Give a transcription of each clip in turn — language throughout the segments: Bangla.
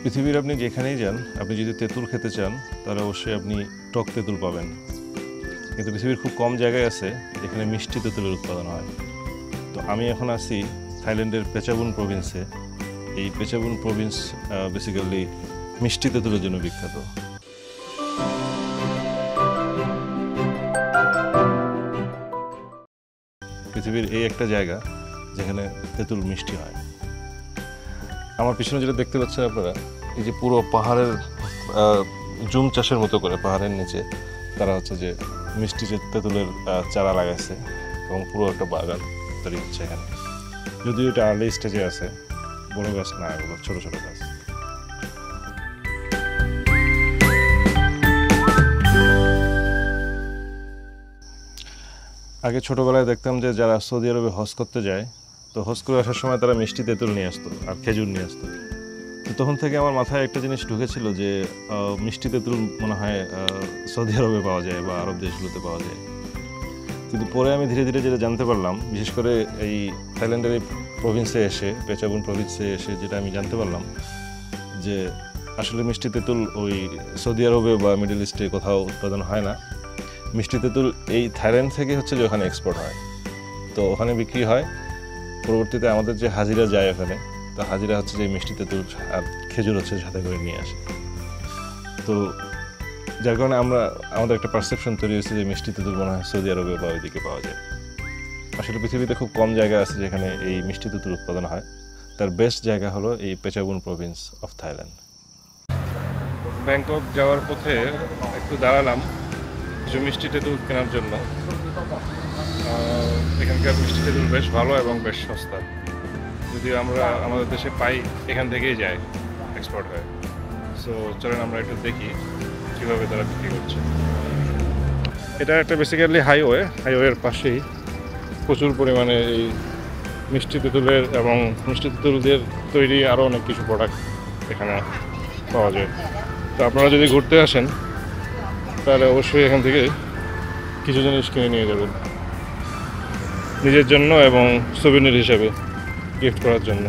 পৃথিবীর আপনি যেখানেই যান, আপনি যদি তেঁতুল খেতে চান তাহলে অবশ্যই আপনি টক তেঁতুল পাবেন। কিন্তু পৃথিবীর খুব কম জায়গায় আছে যেখানে মিষ্টি তেঁতুলের উৎপাদন হয়। তো আমি এখন আছি থাইল্যান্ডের পেচাবুন প্রভিন্সে। এই পেচাবুন প্রভিন্স বেসিক্যালি মিষ্টি তেঁতুলের জন্য বিখ্যাত। পৃথিবীর এই একটা জায়গা যেখানে তেঁতুল মিষ্টি হয়। আমার পিছনে যেটা দেখতে পাচ্ছেন আপনারা, এই যে পুরো পাহাড়ের জুম চাষের মতো করে পাহাড়ের নিচে তারা হচ্ছে যে মিষ্টি যে তেঁতুলের চারা লাগাইছে এবং পুরো একটা বাগান তৈরি হচ্ছে এখানে। যদিও এটা আর্লি স্টেজে আছে, বড় গাছ না, এগুলো ছোটো ছোটো গাছ। আগে ছোটোবেলায় দেখতাম যে যারা সৌদি আরবে হজ করতে যায়, তো হজ করে আসার সময় তারা মিষ্টি তেঁতুল নিয়ে আসতো আর খেজুর নিয়ে আসতো। তো তখন থেকে আমার মাথায় একটা জিনিস ঢুকেছিল যে মিষ্টি তেঁতুল মনে হয় সৌদি আরবে পাওয়া যায় বা আরব দেশগুলোতে পাওয়া যায়। কিন্তু পরে আমি ধীরে ধীরে যেটা জানতে পারলাম, বিশেষ করে এই থাইল্যান্ডের এই প্রভিন্সে এসে, পেচাবুন প্রভিন্সে এসে যেটা আমি জানতে পারলাম যে আসলে মিষ্টি তেঁতুল ওই সৌদি আরবে বা মিডল ইস্টে কোথাও উৎপাদন হয় না। মিষ্টি তেঁতুল এই থাইল্যান্ড থেকে হচ্ছে যে ওখানে এক্সপোর্ট হয়, তো ওখানে বিক্রি হয়। পরবর্তীতে আমাদের যে হাজিরা যায় ওখানে, তো হাজিরা হচ্ছে যে মিষ্টি তেঁতুল আর খেজুর হচ্ছে সাথে করে নিয়ে আসে। তো যার কারণে আমাদের একটা পারসেপশন তৈরি হয়েছে যে মিষ্টি তেঁতুল মনে হয় সৌদি আরবে বা ওইদিকে পাওয়া যায়। আসলে পৃথিবীতে খুব কম জায়গা আছে যেখানে এই মিষ্টি তেঁতুল উৎপাদন হয়। তার বেস্ট জায়গা হলো এই পেচাবুন প্রভিন্স অফ থাইল্যান্ড। ব্যাংকক যাওয়ার পথে একটু দাঁড়ালাম কিছু মিষ্টি তেঁতুল কেনার জন্য। এখানকার মিষ্টি তেঁতুল বেশ ভালো এবং বেশ সস্তা, যদিও আমরা আমাদের দেশে পাই, এখান থেকেই যায়, এক্সপোর্ট হয়। সো চলেন আমরা একটু দেখি কীভাবে তারা বিক্রি করছে। এটা একটা বেসিক্যালি হাইওয়ের পাশেই প্রচুর পরিমাণে এই মিষ্টি তেঁতুলের এবং মিষ্টি তেঁতুলদের তৈরি আরও অনেক কিছু প্রোডাক্ট এখানে পাওয়া যায়। তো আপনারা যদি ঘুরতে আসেন তাহলে অবশ্যই এখান থেকে কিছু জিনিস কিনে নিয়ে যাবেন নিজের জন্য এবং সুভিনির হিসাবে গিফট করার জন্য।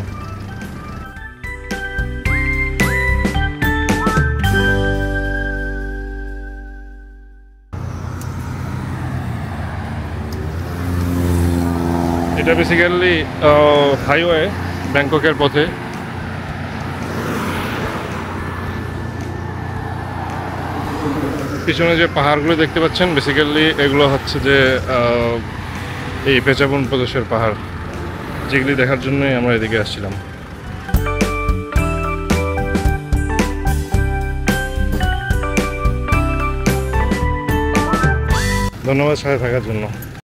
এটা বেসিক্যালি হাইওয়ে ব্যাংককের পথে। পিছনে যে পাহাড়গুলো দেখতে পাচ্ছেন, বেসিক্যালি এগুলো হচ্ছে যে এই পেচাবুন প্রদেশের পাহাড়, যেগুলি দেখার জন্যই আমরা এদিকে আসছিলাম। ধন্যবাদ সাথে থাকার জন্য।